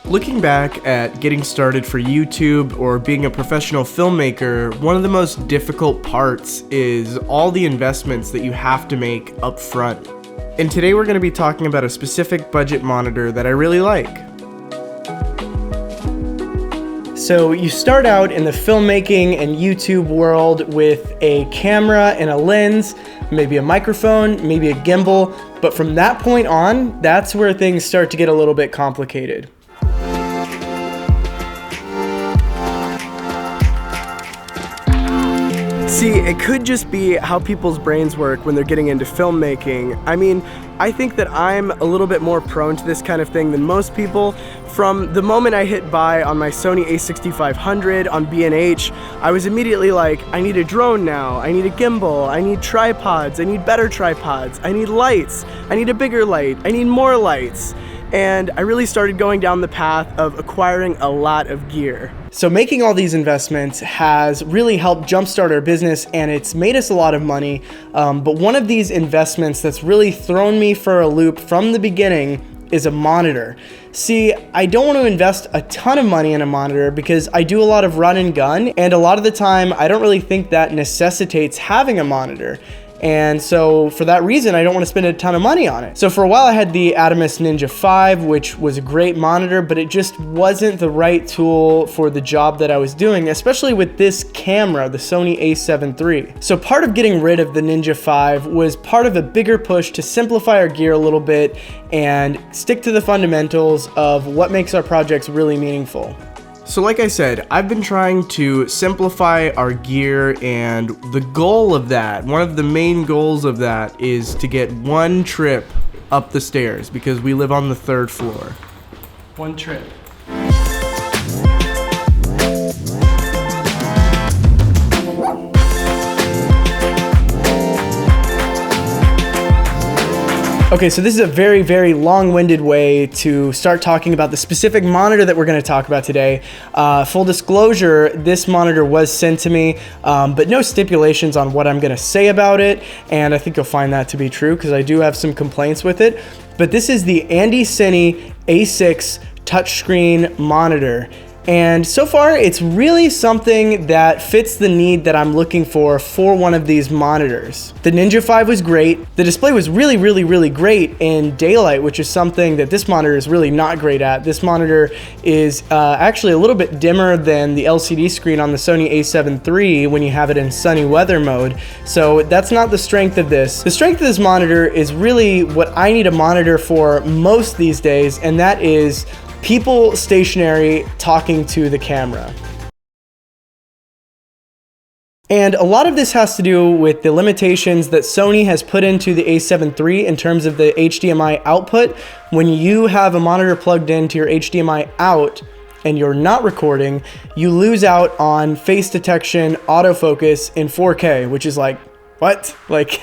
Looking back at getting started for YouTube or being a professional filmmaker, one of the most difficult parts is all the investments that you have to make up front. And today we're going to be talking about a specific budget monitor that I really like. So you start out in the filmmaking and YouTube world with a camera and a lens, maybe a microphone, maybe a gimbal, but from that point on, that's where things start to get a little bit complicated. See, it could just be how people's brains work when they're getting into filmmaking. I mean, I think that I'm a little bit more prone to this kind of thing than most people. From the moment I hit buy on my Sony a6500 on B&H, I was immediately like, I need a drone now, I need a gimbal, I need tripods, I need better tripods, I need lights, I need a bigger light, I need more lights. And I really started going down the path of acquiring a lot of gear. So making all these investments has really helped jumpstart our business, and it's made us a lot of money. But one of these investments that's really thrown me for a loop from the beginning is a monitor. See, I don't want to invest a ton of money in a monitor because I do a lot of run and gun, and a lot of the time I don't really think that necessitates having a monitor. And so for that reason, I don't want to spend a ton of money on it. So for a while I had the Atomos Ninja 5, which was a great monitor, but it just wasn't the right tool for the job that I was doing, especially with this camera, the Sony a7 III. So part of getting rid of the Ninja 5 was part of a bigger push to simplify our gear a little bit and stick to the fundamentals of what makes our projects really meaningful. So like I said, I've been trying to simplify our gear, and the goal of that, one of the main goals of that, is to get one trip up the stairs because we live on the 3rd floor. One trip. Okay, so this is a very, very long-winded way to start talking about the specific monitor that we're going to talk about today. Full disclosure, this monitor was sent to me, but no stipulations on what I'm going to say about it, and I think you'll find that to be true because I do have some complaints with it. But this is the Andycine A6 touchscreen monitor. And so far, it's really something that fits the need that I'm looking for one of these monitors. The Ninja 5 was great. The display was really great in daylight, which is something that this monitor is really not great at. This monitor is actually a little bit dimmer than the LCD screen on the Sony a7 III when you have it in sunny weather mode. So that's not the strength of this. The strength of this monitor is really what I need a monitor for most these days, and that is people stationary talking to the camera. And a lot of this has to do with the limitations that Sony has put into the a7 III in terms of the HDMI output. When you have a monitor plugged into your HDMI out and you're not recording, you lose out on face detection autofocus in 4K, which is like, what? Like,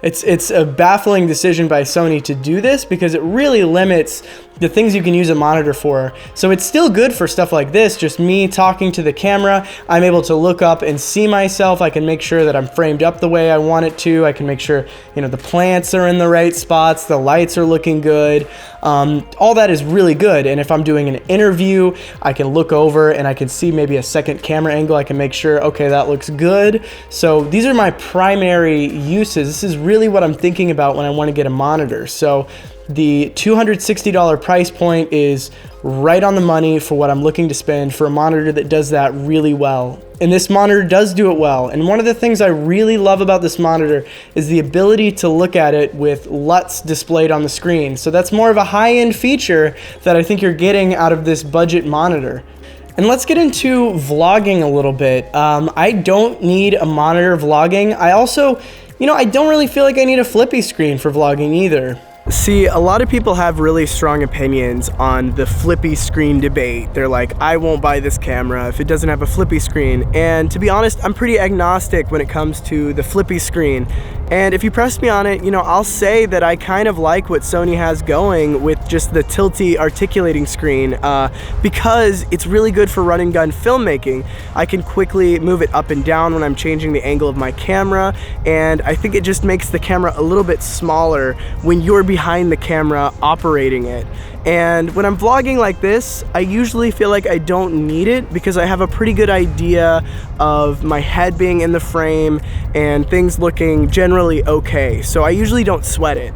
it's a baffling decision by Sony to do this because it really limits the things you can use a monitor for. So it's still good for stuff like this, just me talking to the camera. I'm able to look up and see myself. I can make sure that I'm framed up the way I want it to. I can make sure, the plants are in the right spots, the lights are looking good. All that is really good. And if I'm doing an interview, I can look over and I can see maybe a second camera angle. I can make sure, okay, that looks good. So these are my primary uses. This is really what I'm thinking about when I want to get a monitor. So the $260 price point is right on the money for what I'm looking to spend for a monitor that does that really well. And this monitor does do it well. And one of the things I really love about this monitor is the ability to look at it with LUTs displayed on the screen. So that's more of a high-end feature that I think you're getting out of this budget monitor. And let's get into vlogging a little bit. I don't need a monitor vlogging. I also, I don't really feel like I need a flippy screen for vlogging either. See, a lot of people have really strong opinions on the flippy screen debate. They're like, I won't buy this camera if it doesn't have a flippy screen. And to be honest, I'm pretty agnostic when it comes to the flippy screen. And if you press me on it, I'll say that I kind of like what Sony has going with just the tilty articulating screen because it's really good for run and gun filmmaking. I can quickly move it up and down when I'm changing the angle of my camera, and I think it just makes the camera a little bit smaller when you're being behind the camera operating it. And when I'm vlogging like this, I usually feel like I don't need it because I have a pretty good idea of my head being in the frame and things looking generally okay. So I usually don't sweat it.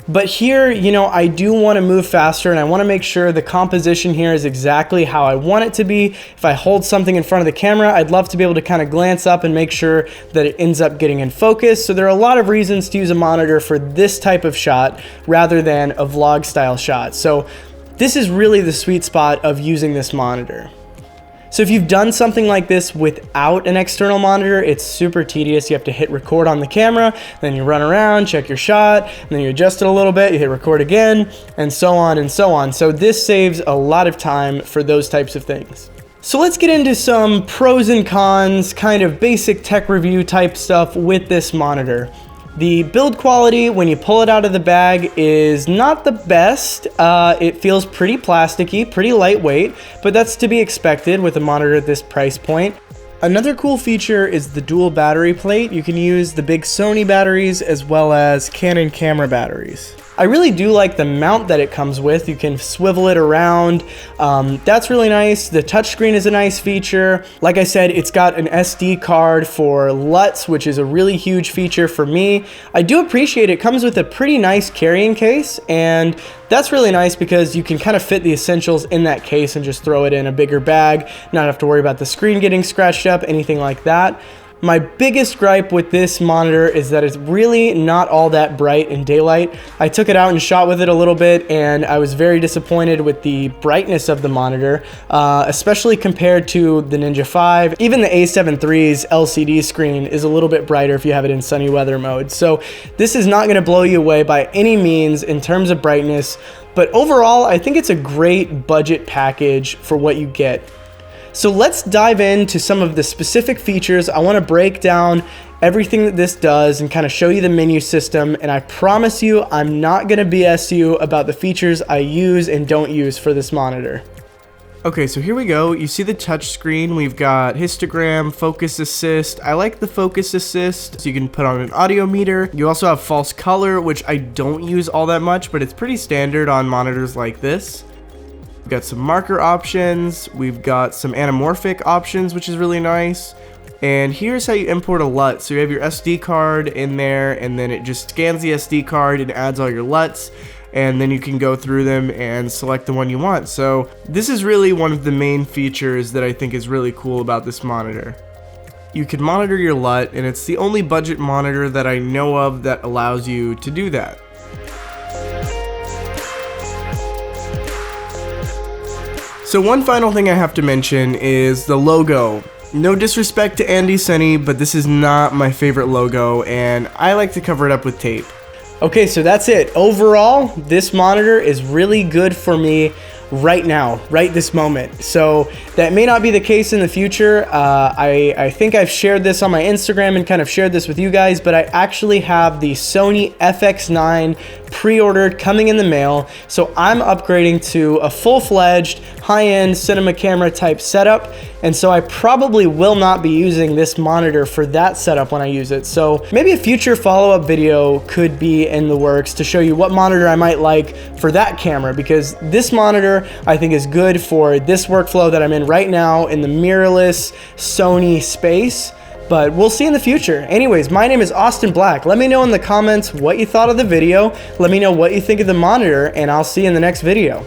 But here, you know, I do want to move faster and I want to make sure the composition here is exactly how I want it to be. If I hold something in front of the camera, I'd love to be able to kind of glance up and make sure that it ends up getting in focus. So there are a lot of reasons to use a monitor for this type of shot rather than a vlog style shot. So this is really the sweet spot of using this monitor. So if you've done something like this without an external monitor, it's super tedious. You have to hit record on the camera, then you run around, check your shot, and then you adjust it a little bit, you hit record again, and so on and so on. So this saves a lot of time for those types of things. So let's get into some pros and cons, kind of basic tech review type stuff with this monitor. The build quality when you pull it out of the bag is not the best. It feels pretty plasticky, pretty lightweight, but that's to be expected with a monitor at this price point. Another cool feature is the dual battery plate. You can use the big Sony batteries as well as Canon camera batteries. I really do like the mount that it comes with. You can swivel it around. That's really nice. The touchscreen is a nice feature. Like I said, it's got an SD card for LUTs, which is a really huge feature for me. I do appreciate it. It comes with a pretty nice carrying case, and that's really nice because you can kind of fit the essentials in that case and just throw it in a bigger bag, not have to worry about the screen getting scratched up, anything like that. My biggest gripe with this monitor is that it's really not all that bright in daylight. I took it out and shot with it a little bit and I was very disappointed with the brightness of the monitor, especially compared to the Ninja 5. Even the A7 III's LCD screen is a little bit brighter if you have it in sunny weather mode. So this is not going to blow you away by any means in terms of brightness, but overall I think it's a great budget package for what you get. So let's dive into some of the specific features. I want to break down everything that this does and kind of show you the menu system. And I promise you, I'm not going to BS you about the features I use and don't use for this monitor. Okay, so here we go. You see the touch screen. We've got histogram, focus assist. I like the focus assist, so you can put on an audio meter. You also have false color, which I don't use all that much, but it's pretty standard on monitors like this. We've got some marker options, we've got some anamorphic options, which is really nice. And here's how you import a LUT. So you have your SD card in there, and then it just scans the SD card and adds all your LUTs, and then you can go through them and select the one you want. So this is really one of the main features that I think is really cool about this monitor. You can monitor your LUT, and it's the only budget monitor that I know of that allows you to do that. So one final thing I have to mention is the logo. No disrespect to Andycine, but this is not my favorite logo, and I like to cover it up with tape. Okay, so that's it. Overall, this monitor is really good for me right now, right this moment. So that may not be the case in the future. I think I've shared this on my Instagram and kind of shared this with you guys, but I actually have the Sony FX9 pre-ordered, coming in the mail. So I'm upgrading to a full-fledged high-end cinema camera type setup, and so I probably will not be using this monitor for that setup when I use it. So maybe a future follow-up video could be in the works to show you what monitor I might like for that camera, because this monitor I think is good for this workflow that I'm in right now in the mirrorless Sony space. But we'll see in the future. Anyways, my name is Austin Black. Let me know in the comments what you thought of the video. Let me know what you think of the monitor, and I'll see you in the next video.